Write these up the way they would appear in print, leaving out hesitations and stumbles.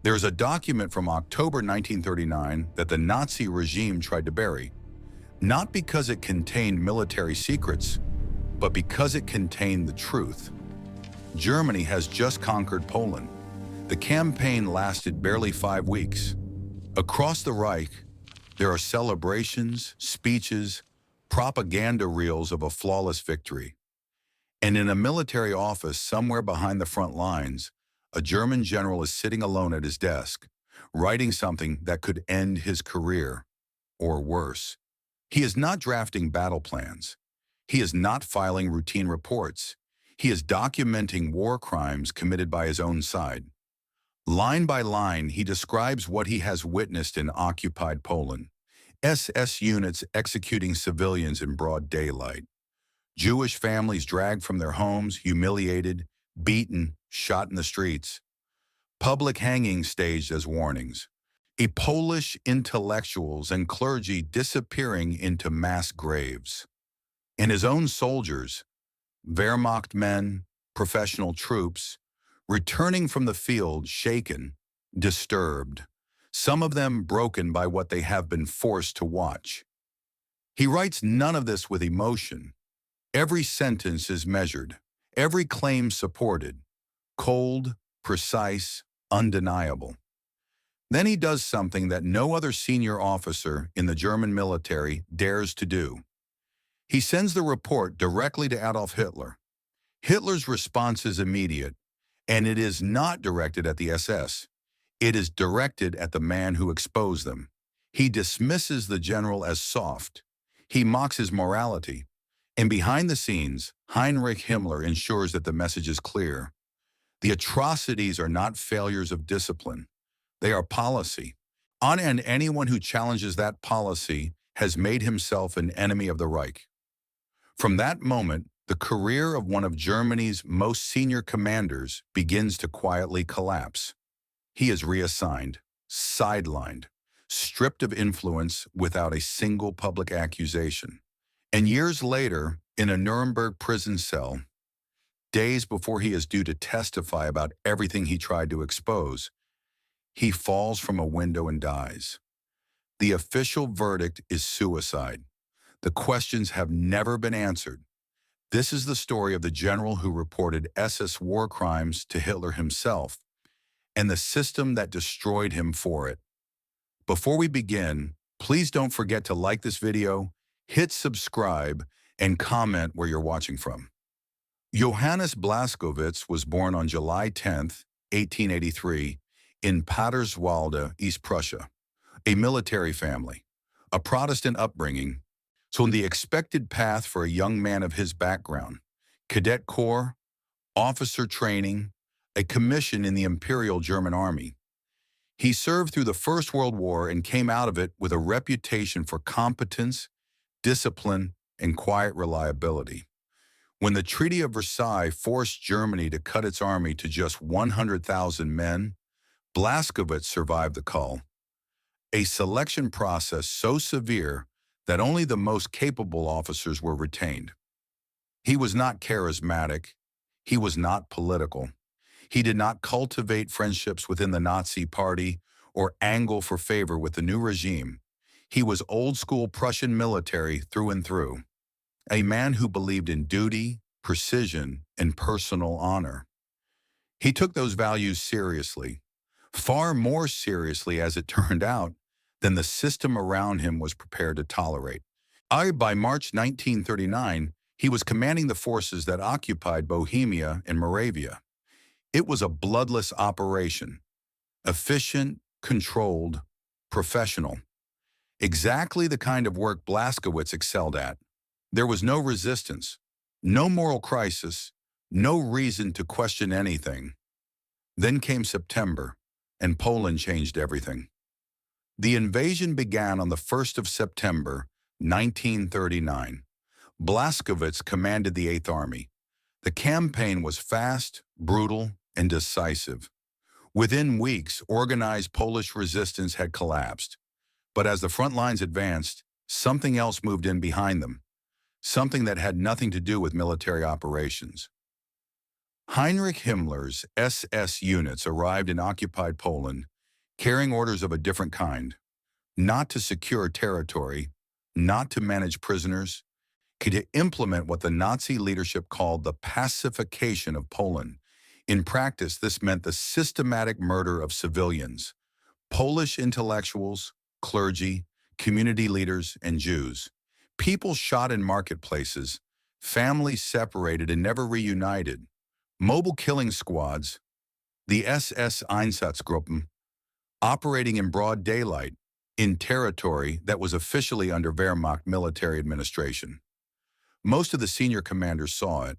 There's a document from October 1939 that the Nazi regime tried to bury, not because it contained military secrets, but because it contained the truth. Germany has just conquered Poland. The campaign lasted barely 5 weeks. Across the Reich, there are celebrations, speeches, propaganda reels of a flawless victory. And in a military office somewhere behind the front lines, a German general is sitting alone at his desk, writing something that could end his career, or worse. He is not drafting battle plans. He is not filing routine reports. He is documenting war crimes committed by his own side. Line by line, he describes what he has witnessed in occupied Poland. SS units executing civilians in broad daylight. Jewish families dragged from their homes, humiliated, beaten, shot in the streets. Public hangings staged as warnings. Polish intellectuals and clergy disappearing into mass graves. And his own soldiers, Wehrmacht men, professional troops, returning from the field shaken, disturbed, some of them broken by what they have been forced to watch. He writes none of this with emotion. Every sentence is measured, every claim supported, cold, precise, undeniable. Then he does something that no other senior officer in the German military dares to do. He sends the report directly to Adolf Hitler. Hitler's response is immediate, and it is not directed at the SS. It is directed at the man who exposed them. He dismisses the general as soft. He mocks his morality. And behind the scenes, Heinrich Himmler ensures that the message is clear. The atrocities are not failures of discipline. They are policy. And anyone who challenges that policy has made himself an enemy of the Reich. From that moment, the career of one of Germany's most senior commanders begins to quietly collapse. He is reassigned, sidelined, stripped of influence without a single public accusation. And years later, in a Nuremberg prison cell, days before he is due to testify about everything he tried to expose, he falls from a window and dies. The official verdict is suicide. The questions have never been answered. This is the story of the general who reported SS war crimes to Hitler himself, and the system that destroyed him for it. Before we begin, please don't forget to like this video, hit subscribe, and comment where you're watching from. Johannes Blaskowitz was born on July 10, 1883, in Paterswalde, East Prussia, a military family, a Protestant upbringing, so the expected path for a young man of his background: cadet corps, officer training, a commission in the Imperial German Army. He served through the First World War and came out of it with a reputation for competence, discipline, and quiet reliability. When the Treaty of Versailles forced Germany to cut its army to just 100,000 men, Blaskowitz survived the call. A selection process so severe that only the most capable officers were retained. He was not charismatic. He was not political. He did not cultivate friendships within the Nazi Party or angle for favor with the new regime. He was old-school Prussian military through and through, a man who believed in duty, precision, and personal honor. He took those values seriously, far more seriously, as it turned out, than the system around him was prepared to tolerate. By March 1939, he was commanding the forces that occupied Bohemia and Moravia. It was a bloodless operation, efficient, controlled, professional. Exactly the kind of work Blaskowitz excelled at. There was no resistance, no moral crisis, no reason to question anything. Then came September, and Poland changed everything. The invasion began on the 1st of September, 1939. Blaskowitz commanded the 8th Army. The campaign was fast, brutal, and decisive. Within weeks, organized Polish resistance had collapsed. But as the front lines advanced, something else moved in behind them, something that had nothing to do with military operations. Heinrich Himmler's SS units arrived in occupied Poland carrying orders of a different kind, not to secure territory, not to manage prisoners, to implement what the Nazi leadership called the pacification of Poland. In practice, this meant the systematic murder of civilians, Polish intellectuals, clergy, community leaders, and Jews. People shot in marketplaces, families separated and never reunited, mobile killing squads, the SS Einsatzgruppen, operating in broad daylight in territory that was officially under Wehrmacht military administration. Most of the senior commanders saw it.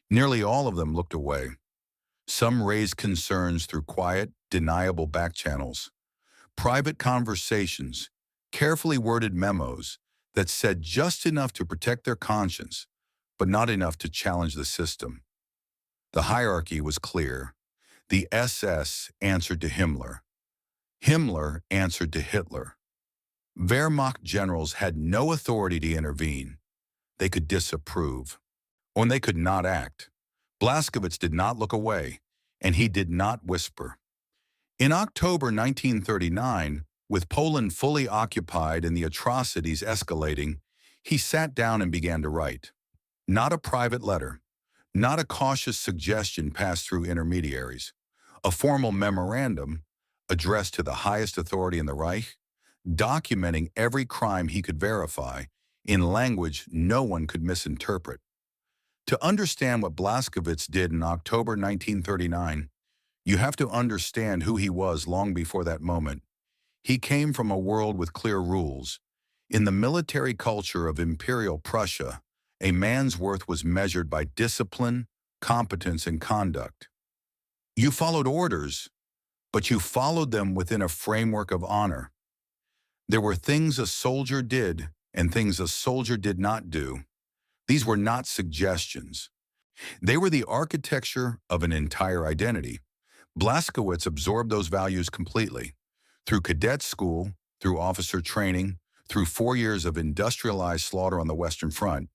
Nearly all of them looked away. Some raised concerns through quiet, deniable back channels, private conversations, carefully worded memos that said just enough to protect their conscience, but not enough to challenge the system. The hierarchy was clear. The SS answered to Himmler. Himmler answered to Hitler. Wehrmacht generals had no authority to intervene. They could disapprove, or they could not act. Blaskowitz did not look away, and he did not whisper. In October 1939, with Poland fully occupied and the atrocities escalating, he sat down and began to write. Not a private letter, not a cautious suggestion passed through intermediaries, a formal memorandum addressed to the highest authority in the Reich, documenting every crime he could verify in language no one could misinterpret. To understand what Blaskowitz did in October 1939, you have to understand who he was long before that moment. He came from a world with clear rules. In the military culture of Imperial Prussia, a man's worth was measured by discipline, competence, and conduct. You followed orders, but you followed them within a framework of honor. There were things a soldier did and things a soldier did not do. These were not suggestions. They were the architecture of an entire identity. Blaskowitz absorbed those values completely. Through cadet school, through officer training, through 4 years of industrialized slaughter on the Western Front,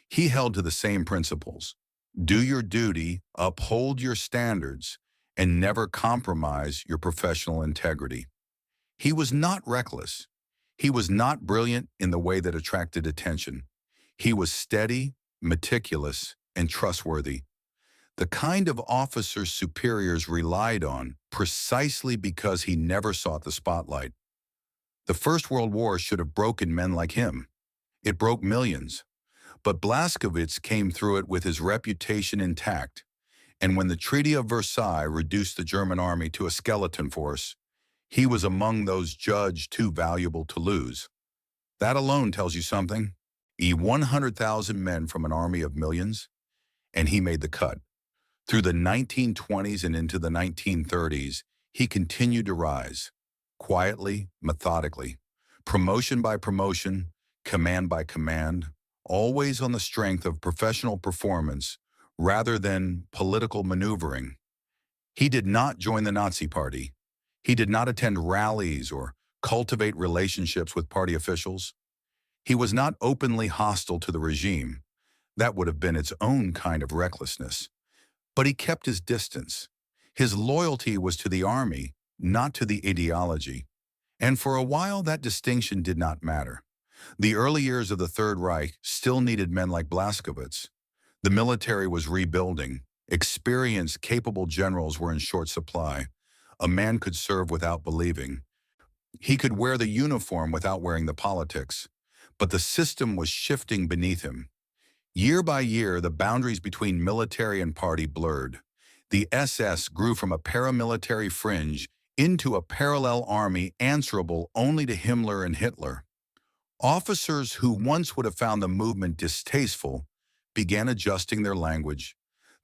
he held to the same principles. Do your duty, uphold your standards, and never compromise your professional integrity. He was not reckless. He was not brilliant in the way that attracted attention. He was steady, meticulous, and trustworthy. The kind of officer superiors relied on precisely because he never sought the spotlight. The First World War should have broken men like him. It broke millions. But Blaskowitz came through it with his reputation intact, and when the Treaty of Versailles reduced the German army to a skeleton force, he was among those judged too valuable to lose. That alone tells you something. 100,000 men from an army of millions, and he made the cut. Through the 1920s and into the 1930s, he continued to rise, quietly, methodically, promotion by promotion, command by command, always on the strength of professional performance rather than political maneuvering. He did not join the Nazi Party. He did not attend rallies or cultivate relationships with party officials. He was not openly hostile to the regime. That would have been its own kind of recklessness. But he kept his distance. His loyalty was to the army, not to the ideology. And for a while, that distinction did not matter. The early years of the Third Reich still needed men like Blaskowitz. The military was rebuilding. Experienced, capable generals were in short supply. A man could serve without believing. He could wear the uniform without wearing the politics. But the system was shifting beneath him. Year by year, the boundaries between military and party blurred. The SS grew from a paramilitary fringe into a parallel army answerable only to Himmler and Hitler. Officers who once would have found the movement distasteful began adjusting their language,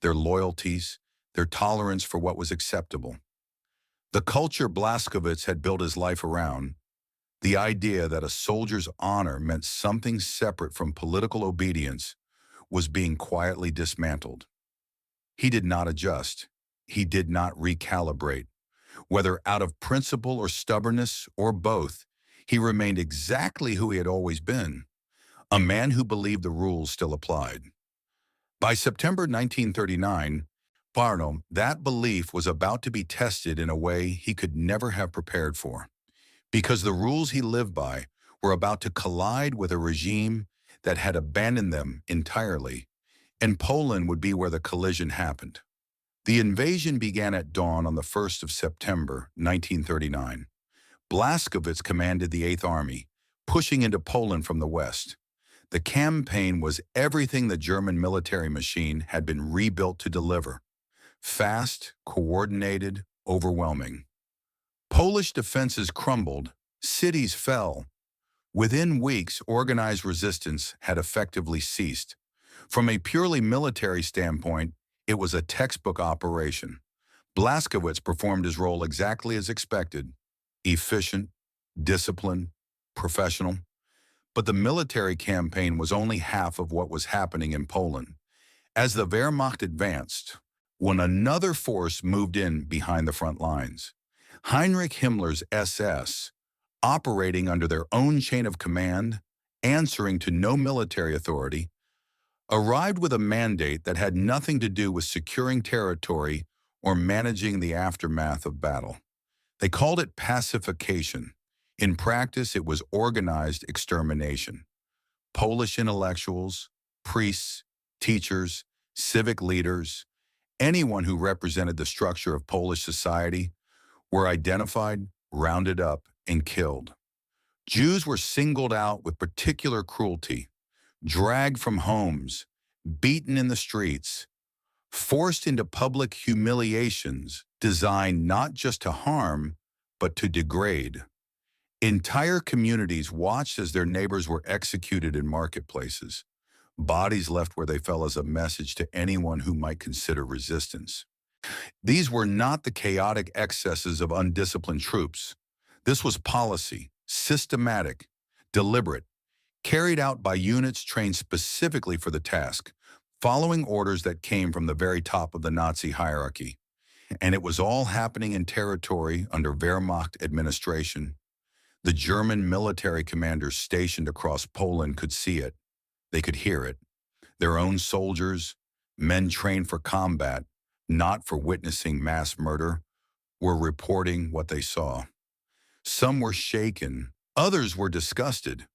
their loyalties, their tolerance for what was acceptable. The culture Blaskowitz had built his life around, the idea that a soldier's honor meant something separate from political obedience, was being quietly dismantled. He did not adjust. He did not recalibrate. Whether out of principle or stubbornness or both, he remained exactly who he had always been, a man who believed the rules still applied. By September 1939, Barnum, that belief was about to be tested in a way he could never have prepared for, because the rules he lived by were about to collide with a regime that had abandoned them entirely, and Poland would be where the collision happened. The invasion began at dawn on the 1st of September, 1939. Blaskowitz commanded the Eighth Army, pushing into Poland from the west. The campaign was everything the German military machine had been rebuilt to deliver: fast, coordinated, overwhelming. Polish defenses crumbled, cities fell. Within weeks, organized resistance had effectively ceased. From a purely military standpoint, it was a textbook operation. Blaskowitz performed his role exactly as expected: efficient, disciplined, professional. But the military campaign was only half of what was happening in Poland. As the Wehrmacht advanced, when another force moved in behind the front lines, Heinrich Himmler's SS, operating under their own chain of command, answering to no military authority, arrived with a mandate that had nothing to do with securing territory or managing the aftermath of battle. They called it pacification. In practice, it was organized extermination. Polish intellectuals, priests, teachers, civic leaders, anyone who represented the structure of Polish society were identified, rounded up, and killed. Jews were singled out with particular cruelty, dragged from homes, beaten in the streets, forced into public humiliations designed not just to harm, but to degrade. Entire communities watched as their neighbors were executed in marketplaces, bodies left where they fell as a message to anyone who might consider resistance. These were not the chaotic excesses of undisciplined troops. This was policy, systematic, deliberate, carried out by units trained specifically for the task, following orders that came from the very top of the Nazi hierarchy. And it was all happening in territory under Wehrmacht administration. The German military commanders stationed across Poland could see it. They could hear it. Their own soldiers, men trained for combat, not for witnessing mass murder, were reporting what they saw. Some were shaken. Others were disgusted.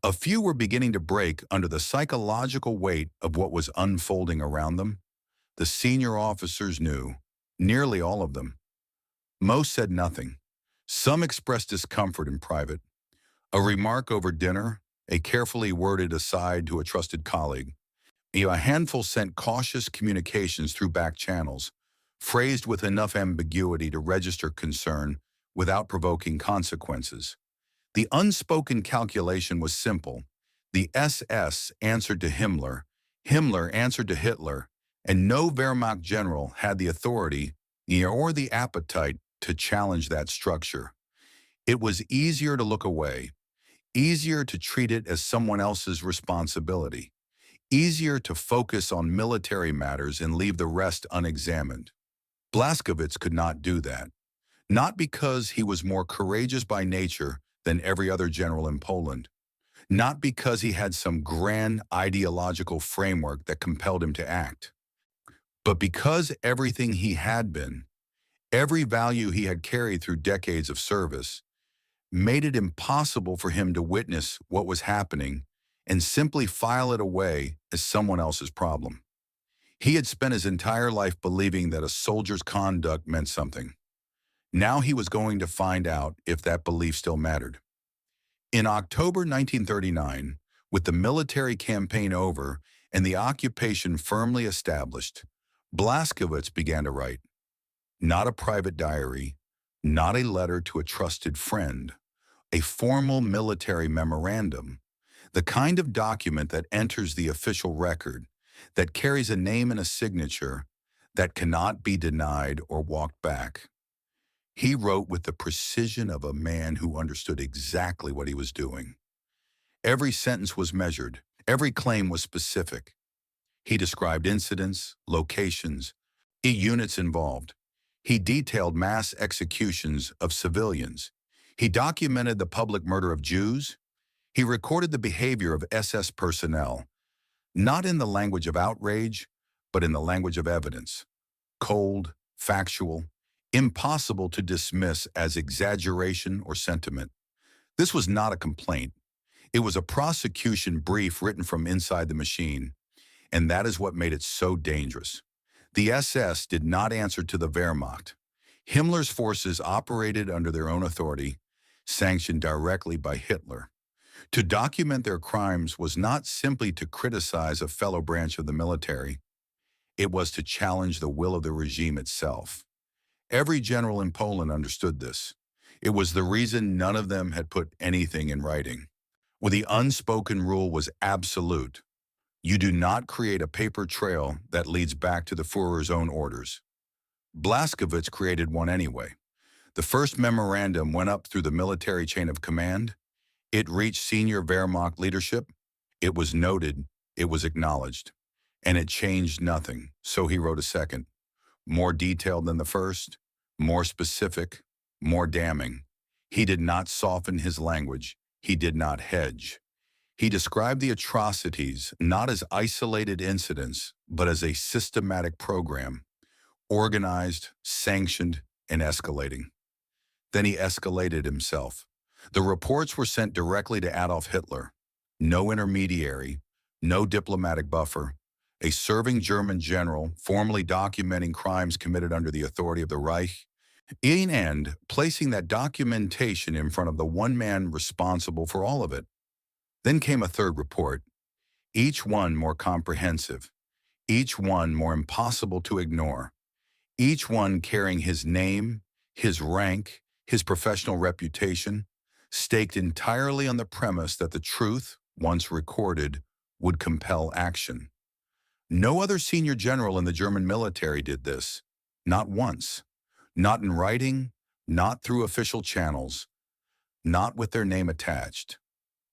A few were beginning to break under the psychological weight of what was unfolding around them. The senior officers knew, nearly all of them. Most said nothing. Some expressed discomfort in private. A remark over dinner, a carefully worded aside to a trusted colleague. A handful sent cautious communications through back channels, phrased with enough ambiguity to register concern without provoking consequences. The unspoken calculation was simple. The SS answered to Himmler, Himmler answered to Hitler, and no Wehrmacht general had the authority or the appetite to challenge that structure. It was easier to look away, easier to treat it as someone else's responsibility, easier to focus on military matters and leave the rest unexamined. Blaskowitz could not do that, not because he was more courageous by nature than every other general in Poland, not because he had some grand ideological framework that compelled him to act, but because everything he had been, every value he had carried through decades of service, made it impossible for him to witness what was happening and simply file it away as someone else's problem. He had spent his entire life believing that a soldier's conduct meant something. Now he was going to find out if that belief still mattered. In October 1939, with the military campaign over and the occupation firmly established, Blaskowitz began to write. Not a private diary, not a letter to a trusted friend, a formal military memorandum, the kind of document that enters the official record, that carries a name and a signature, that cannot be denied or walked back. He wrote with the precision of a man who understood exactly what he was doing. Every sentence was measured, every claim was specific. He described incidents, locations, units involved. He detailed mass executions of civilians. He documented the public murder of Jews. He recorded the behavior of SS personnel, not in the language of outrage, but in the language of evidence. cold, factual, impossible to dismiss as exaggeration or sentiment. This was not a complaint. It was a prosecution brief written from inside the machine, and that is what made it so dangerous. The SS did not answer to the Wehrmacht. Himmler's forces operated under their own authority, sanctioned directly by Hitler. To document their crimes was not simply to criticize a fellow branch of the military, it was to challenge the will of the regime itself. Every general in Poland understood this. It was the reason none of them had put anything in writing. Well, the unspoken rule was absolute. You do not create a paper trail that leads back to the Führer's own orders. Blaskowitz created one anyway. The first memorandum went up through the military chain of command. It reached senior Wehrmacht leadership. It was noted, it was acknowledged, and it changed nothing. So he wrote a second, more detailed than the first, more specific, more damning. He did not soften his language. He did not hedge. He described the atrocities not as isolated incidents, but as a systematic program, organized, sanctioned, and escalating. Then he escalated himself. The reports were sent directly to Adolf Hitler. No intermediary, no diplomatic buffer. A serving German general formally documenting crimes committed under the authority of the Reich, and placing that documentation in front of the one man responsible for all of it. Then came a third report, each one more comprehensive, each one more impossible to ignore, each one carrying his name, his rank, his professional reputation, staked entirely on the premise that the truth, once recorded, would compel action. No other senior general in the German military did this, not once, not in writing, not through official channels, not with their name attached.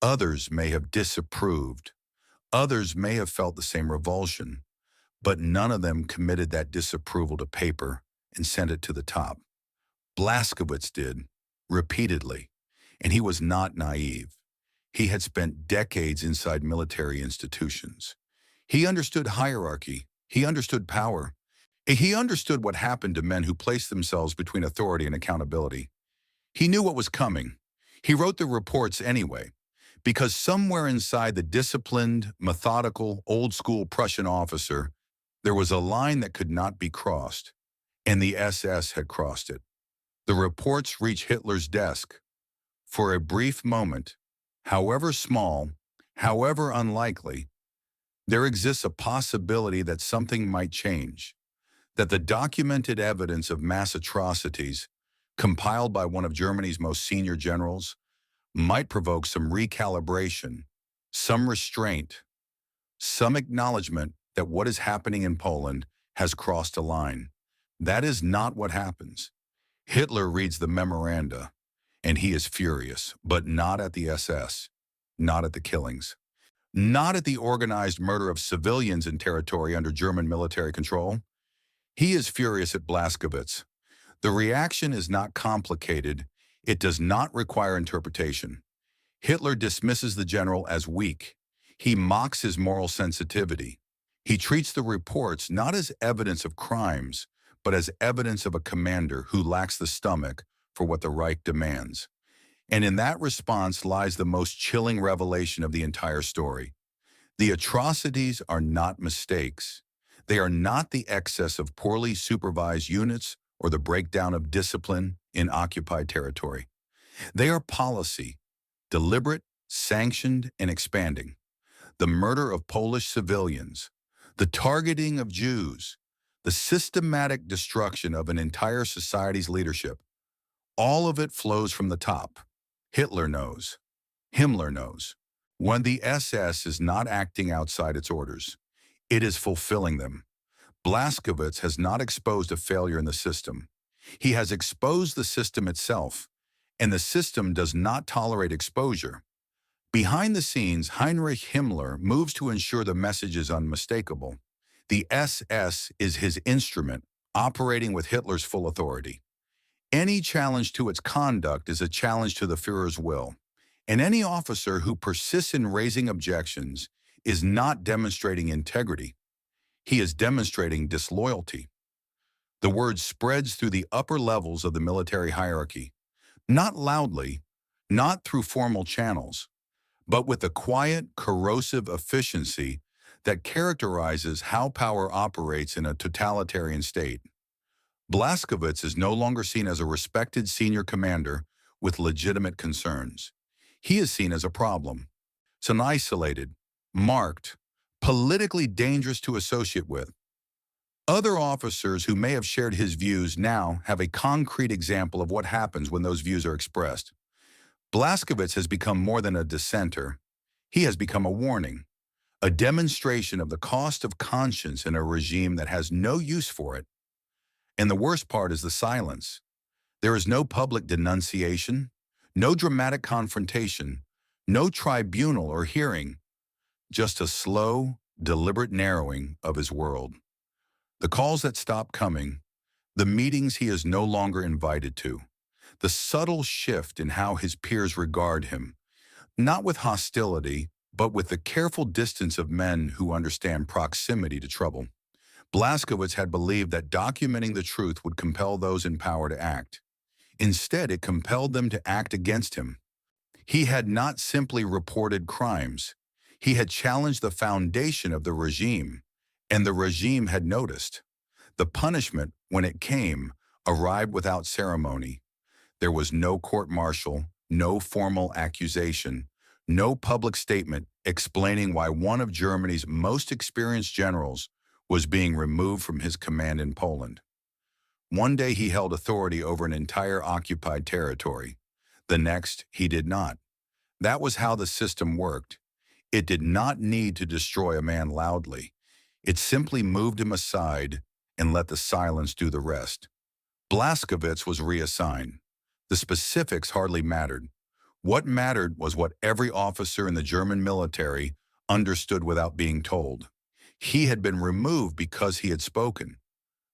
Others may have disapproved, others may have felt the same revulsion, but none of them committed that disapproval to paper and sent it to the top. Blaskowitz did, repeatedly, and he was not naive. He had spent decades inside military institutions. He understood hierarchy. He understood power. He understood what happened to men who placed themselves between authority and accountability. He knew what was coming. He wrote the reports anyway, because somewhere inside the disciplined, methodical, old-school Prussian officer, there was a line that could not be crossed, and the SS had crossed it. The reports reached Hitler's desk. For a brief moment, however small, however unlikely, there exists a possibility that something might change, that the documented evidence of mass atrocities, compiled by one of Germany's most senior generals, might provoke some recalibration, some restraint, some acknowledgement that what is happening in Poland has crossed a line. That is not what happens. Hitler reads the memoranda, and he is furious, but not at the SS, not at the killings, not at the organized murder of civilians in territory under German military control. He is furious at Blaskowitz. The reaction is not complicated. It does not require interpretation. Hitler dismisses the general as weak. He mocks his moral sensitivity. He treats the reports not as evidence of crimes, but as evidence of a commander who lacks the stomach for what the Reich demands. And in that response lies the most chilling revelation of the entire story. The atrocities are not mistakes. They are not the excess of poorly supervised units or the breakdown of discipline in occupied territory. They are policy, deliberate, sanctioned, and expanding. The murder of Polish civilians, the targeting of Jews, the systematic destruction of an entire society's leadership, all of it flows from the top. Hitler knows. Himmler knows. When the SS is not acting outside its orders, it is fulfilling them. Blaskowitz has not exposed a failure in the system. He has exposed the system itself, and the system does not tolerate exposure. Behind the scenes, Heinrich Himmler moves to ensure the message is unmistakable. The SS is his instrument, operating with Hitler's full authority. Any challenge to its conduct is a challenge to the Führer's will, and any officer who persists in raising objections is not demonstrating integrity. He is demonstrating disloyalty. The word spreads through the upper levels of the military hierarchy, not loudly, not through formal channels, but with the quiet, corrosive efficiency that characterizes how power operates in a totalitarian state. Blaskowitz is no longer seen as a respected senior commander with legitimate concerns. He is seen as a problem. It's an isolated, marked, politically dangerous to associate with. Other officers who may have shared his views now have a concrete example of what happens when those views are expressed. Blaskowitz has become more than a dissenter. He has become a warning, a demonstration of the cost of conscience in a regime that has no use for it. And the worst part is the silence. There is no public denunciation, no dramatic confrontation, no tribunal or hearing, just a slow, deliberate narrowing of his world. The calls that stop coming, the meetings he is no longer invited to, the subtle shift in how his peers regard him, not with hostility, but with the careful distance of men who understand proximity to trouble. Blaskowitz had believed that documenting the truth would compel those in power to act. Instead, it compelled them to act against him. He had not simply reported crimes. He had challenged the foundation of the regime, and the regime had noticed. The punishment, when it came, arrived without ceremony. There was no court-martial, no formal accusation, no public statement explaining why one of Germany's most experienced generals was being removed from his command in Poland. One day he held authority over an entire occupied territory. The next, he did not. That was how the system worked. It did not need to destroy a man loudly. It simply moved him aside and let the silence do the rest. Blaskowitz was reassigned. The specifics hardly mattered. What mattered was what every officer in the German military understood without being told. He had been removed because he had spoken.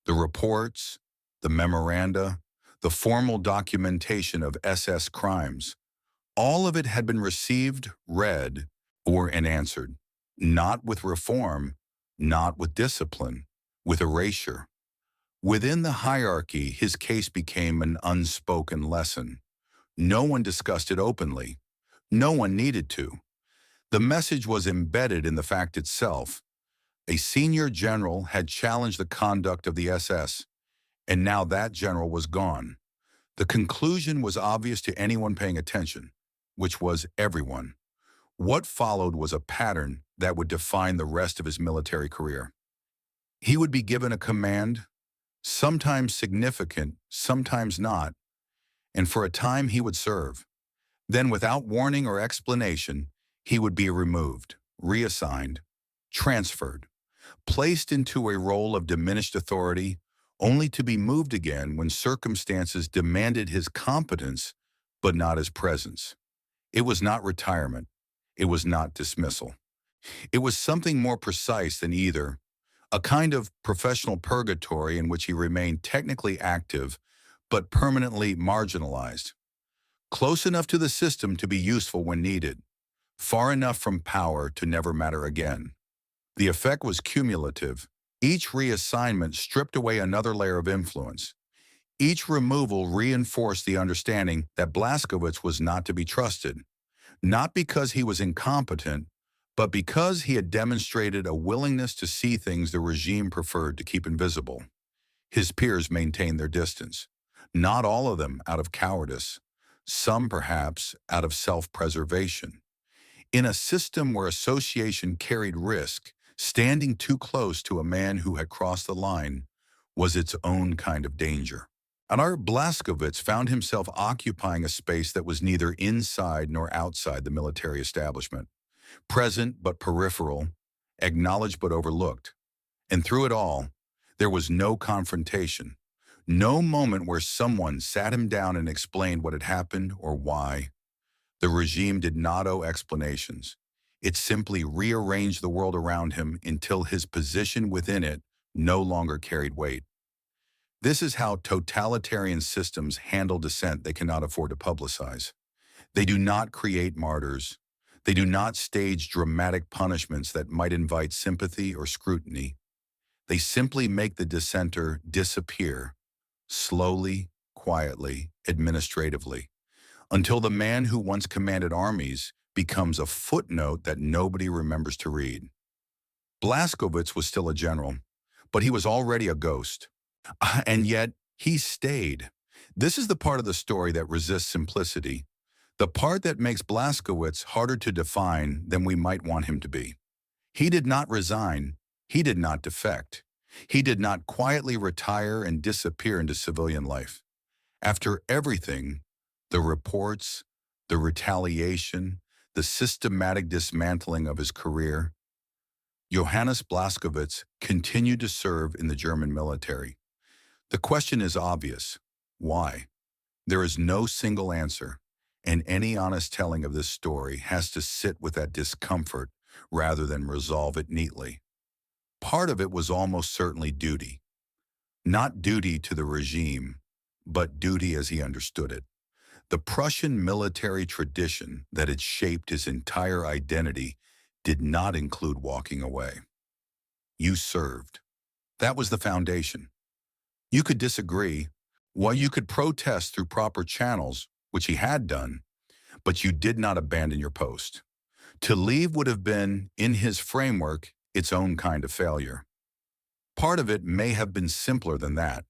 The reports, the memoranda, the formal documentation of SS crimes, all of it had been received, read, and answered, not with reform, not with discipline, with erasure. Within the hierarchy, his case became an unspoken lesson. No one discussed it openly. No one needed to. The message was embedded in the fact itself. A senior general had challenged the conduct of the SS, and now that general was gone. The conclusion was obvious to anyone paying attention, which was everyone. What followed was a pattern that would define the rest of his military career. He would be given a command, sometimes significant, sometimes not, and for a time he would serve. Then, without warning or explanation, he would be removed, reassigned, transferred, placed into a role of diminished authority, only to be moved again when circumstances demanded his competence, but not his presence. It was not retirement. It was not dismissal. It was something more precise than either, a kind of professional purgatory in which he remained technically active, but permanently marginalized. Close enough to the system to be useful when needed, far enough from power to never matter again. The effect was cumulative. Each reassignment stripped away another layer of influence. Each removal reinforced the understanding that Blaskowitz was not to be trusted, not because he was incompetent, but because he had demonstrated a willingness to see things the regime preferred to keep invisible. His peers maintained their distance, not all of them out of cowardice, some perhaps out of self-preservation. In a system where association carried risk, standing too close to a man who had crossed the line was its own kind of danger. And our Blaskowitz found himself occupying a space that was neither inside nor outside the military establishment, present but peripheral, acknowledged but overlooked. And through it all, there was no confrontation, no moment where someone sat him down and explained what had happened or why. The regime did not owe explanations. It simply rearranged the world around him until his position within it no longer carried weight. This is how totalitarian systems handle dissent they cannot afford to publicize. They do not create martyrs. They do not stage dramatic punishments that might invite sympathy or scrutiny. They simply make the dissenter disappear, slowly, quietly, administratively, until the man who once commanded armies becomes a footnote that nobody remembers to read. Blaskowitz was still a general, but he was already a ghost. And yet, he stayed. This is the part of the story that resists simplicity, the part that makes Blaskowitz harder to define than we might want him to be. He did not resign. He did not defect. He did not quietly retire and disappear into civilian life. After everything, the reports, the retaliation, the systematic dismantling of his career, Johannes Blaskowitz continued to serve in the German military. The question is obvious. Why? There is no single answer, and any honest telling of this story has to sit with that discomfort rather than resolve it neatly. Part of it was almost certainly duty. Not duty to the regime, but duty as he understood it. The Prussian military tradition that had shaped his entire identity did not include walking away. You served. That was the foundation. You could disagree, while you could protest through proper channels, which he had done, but you did not abandon your post. To leave would have been, in his framework, its own kind of failure. Part of it may have been simpler than that.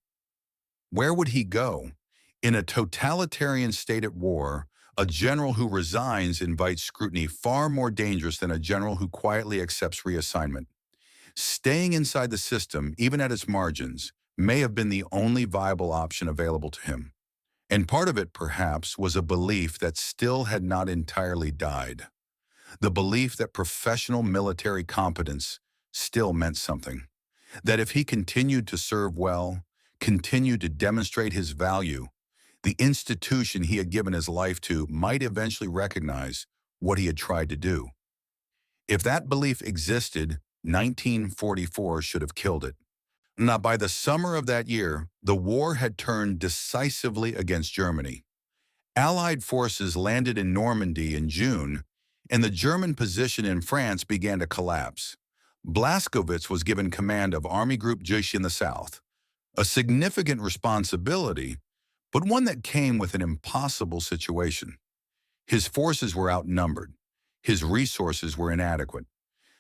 Where would he go? In a totalitarian state at war, a general who resigns invites scrutiny far more dangerous than a general who quietly accepts reassignment. Staying inside the system, even at its margins, may have been the only viable option available to him. And part of it, perhaps, was a belief that still had not entirely died. The belief that professional military competence still meant something. That if he continued to serve well, continued to demonstrate his value, the institution he had given his life to might eventually recognize what he had tried to do. If that belief existed, 1944 should have killed it. Now, by the summer of that year, the war had turned decisively against Germany. Allied forces landed in Normandy in June, and the German position in France began to collapse. Blaskowitz was given command of Army Group Juche in the south, a significant responsibility, but one that came with an impossible situation. His forces were outnumbered. His resources were inadequate.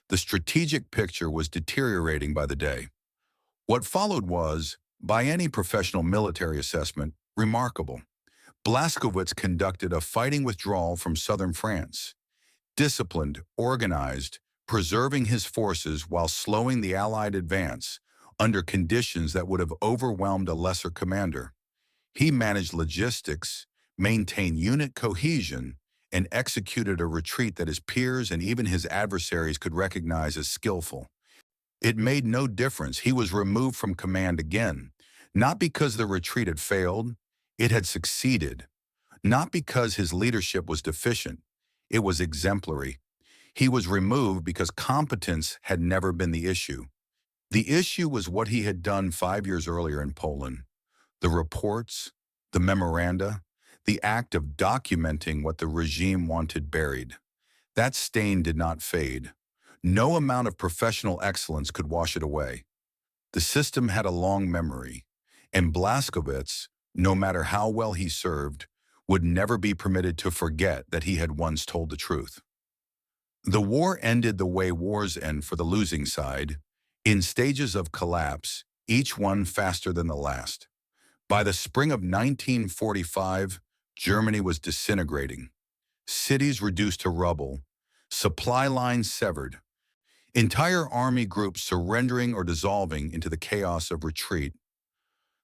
The strategic picture was deteriorating by the day. What followed was, by any professional military assessment, remarkable. Blaskowitz conducted a fighting withdrawal from southern France, disciplined, organized, preserving his forces while slowing the Allied advance under conditions that would have overwhelmed a lesser commander. He managed logistics, maintained unit cohesion, and executed a retreat that his peers and even his adversaries could recognize as skillful. It made no difference. He was removed from command again, not because the retreat had failed, it had succeeded. Not because his leadership was deficient, it was exemplary. He was removed because competence had never been the issue. The issue was what he had done 5 years earlier in Poland. The reports, the memoranda, the act of documenting what the regime wanted buried. That stain did not fade. No amount of professional excellence could wash it away. The system had a long memory, and Blaskowitz, no matter how well he served, would never be permitted to forget that he had once told the truth. The war ended the way wars end for the losing side, in stages of collapse, each one faster than the last. By the spring of 1945, Germany was disintegrating. Cities reduced to rubble, supply lines severed, entire army groups surrendering or dissolving into the chaos of retreat.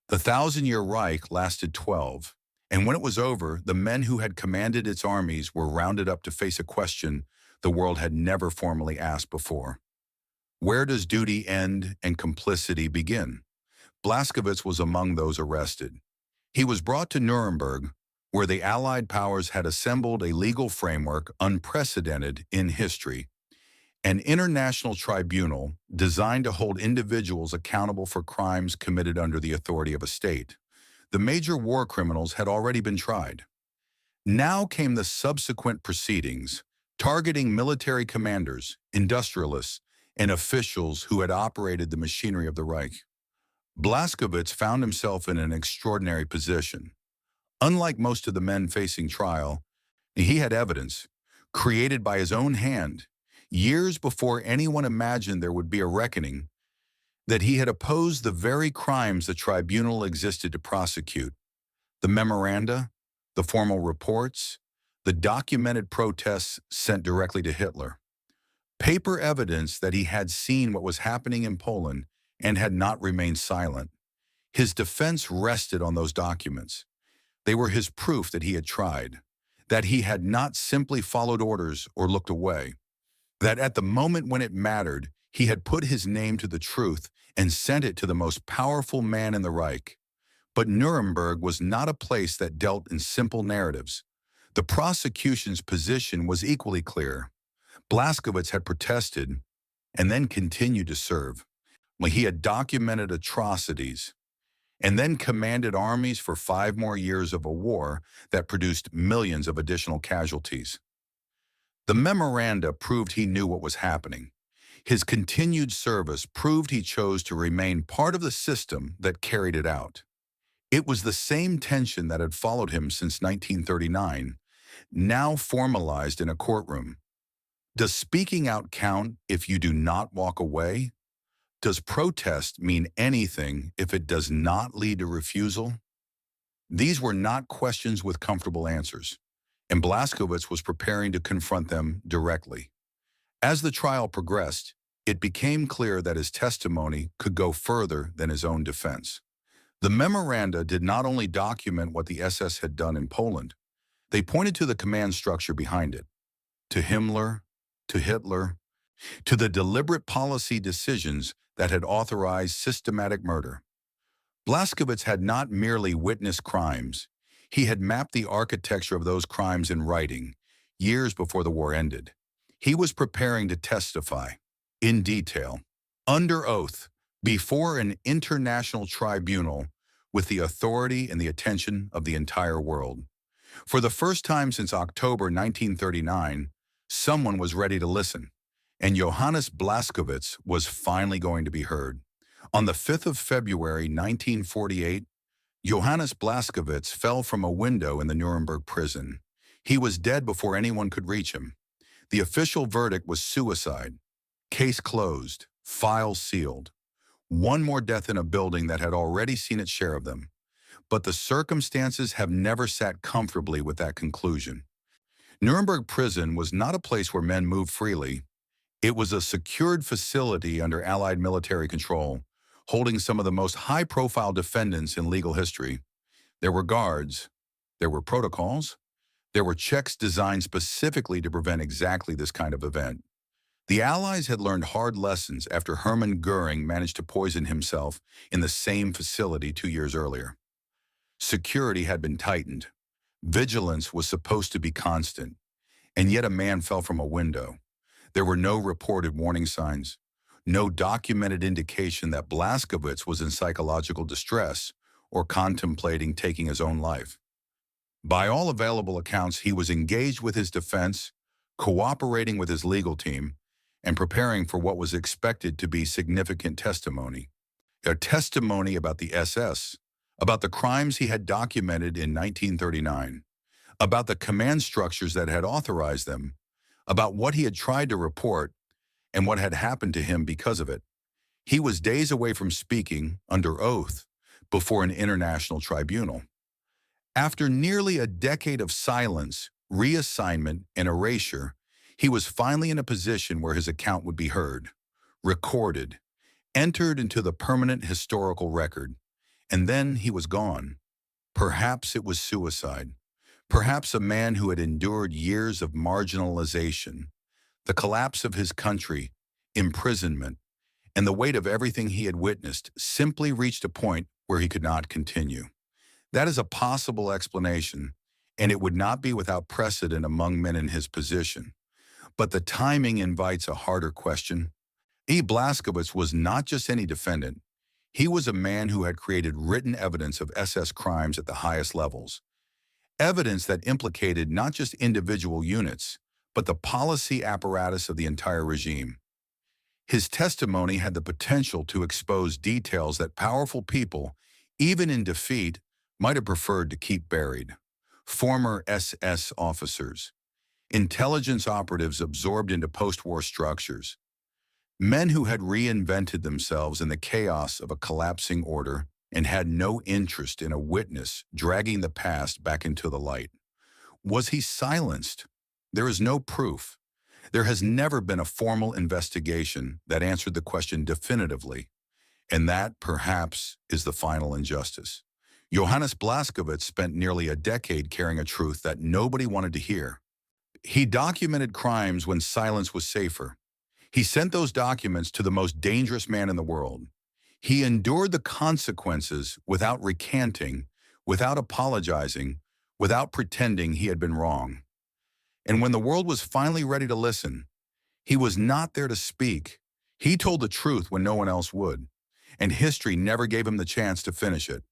The Thousand-Year Reich lasted 12, and when it was over, the men who had commanded its armies were rounded up to face a question the world had never formally asked before. Where does duty end and complicity begin? Blaskowitz was among those arrested. He was brought to Nuremberg, where the Allied powers had assembled a legal framework unprecedented in history, an international tribunal designed to hold individuals accountable for crimes committed under the authority of a state. The major war criminals had already been tried. Now came the subsequent proceedings, targeting military commanders, industrialists, and officials who had operated the machinery of the Reich. Blaskowitz found himself in an extraordinary position. Unlike most of the men facing trial, he had evidence, created by his own hand, years before anyone imagined there would be a reckoning, that he had opposed the very crimes the tribunal existed to prosecute. The memoranda, the formal reports, the documented protests sent directly to Hitler. Paper evidence that he had seen what was happening in Poland and had not remained silent. His defense rested on those documents. They were his proof that he had tried, that he had not simply followed orders or looked away, that at the moment when it mattered, he had put his name to the truth and sent it to the most powerful man in the Reich. But Nuremberg was not a place that dealt in simple narratives. The prosecution's position was equally clear. Blaskowitz had protested and then continued to serve. He had documented atrocities and then commanded armies for 5 more years of a war that produced millions of additional casualties. The memoranda proved he knew what was happening. His continued service proved he chose to remain part of the system that carried it out. It was the same tension that had followed him since 1939, now formalized in a courtroom. Does speaking out count if you do not walk away? Does protest mean anything if it does not lead to refusal? These were not questions with comfortable answers, and Blaskowitz was preparing to confront them directly. As the trial progressed, it became clear that his testimony could go further than his own defense. The memoranda did not only document what the SS had done in Poland, they pointed to the command structure behind it, to Himmler, to Hitler, to the deliberate policy decisions that had authorized systematic murder. Blaskowitz had not merely witnessed crimes, he had mapped the architecture of those crimes in writing, years before the war ended. He was preparing to testify, in detail, under oath, before an international tribunal with the authority and the attention of the entire world. For the first time since October 1939, someone was ready to listen, and Johannes Blaskowitz was finally going to be heard. On the 5th of February 1948, Johannes Blaskowitz fell from a window in the Nuremberg prison. He was dead before anyone could reach him. The official verdict was suicide. Case closed, file sealed. One more death in a building that had already seen its share of them. But the circumstances have never sat comfortably with that conclusion. Nuremberg prison was not a place where men moved freely. It was a secured facility under Allied military control, holding some of the most high-profile defendants in legal history. There were guards, there were protocols, there were checks designed specifically to prevent exactly this kind of event. The Allies had learned hard lessons after Hermann Göring managed to poison himself in the same facility 2 years earlier. Security had been tightened. Vigilance was supposed to be constant, and yet a man fell from a window. There were no reported warning signs, no documented indication that Blaskowitz was in psychological distress or contemplating taking his own life. By all available accounts, he was engaged with his defense, cooperating with his legal team, and preparing for what was expected to be significant testimony. A testimony about the SS, about the crimes he had documented in 1939, about the command structures that had authorized them, about what he had tried to report, and what had happened to him because of it. He was days away from speaking, under oath, before an international tribunal. After nearly a decade of silence, reassignment, and erasure, he was finally in a position where his account would be heard, recorded, entered into the permanent historical record, and then he was gone. Perhaps it was suicide. Perhaps a man who had endured years of marginalization, the collapse of his country, imprisonment, and the weight of everything he had witnessed simply reached a point where he could not continue. That is a possible explanation, and it would not be without precedent among men in his position. But the timing invites a harder question. Blaskowitz was not just any defendant. He was a man who had created written evidence of SS crimes at the highest levels. Evidence that implicated not just individual units, but the policy apparatus of the entire regime. His testimony had the potential to expose details that powerful people, even in defeat, might have preferred to keep buried. Former SS officers, intelligence operatives absorbed into post-war structures, men who had reinvented themselves in the chaos of a collapsing order and had no interest in a witness dragging the past back into the light. Was he silenced? There is no proof. There has never been a formal investigation that answered the question definitively, and that, perhaps, is the final injustice. Johannes Blaskowitz spent nearly a decade carrying a truth that nobody wanted to hear. He documented crimes when silence was safer. He sent those documents to the most dangerous man in the world. He endured the consequences without recanting, without apologizing, without pretending he had been wrong. And when the world was finally ready to listen, he was not there to speak. He told the truth when no one else would, and history never gave him the chance to finish it.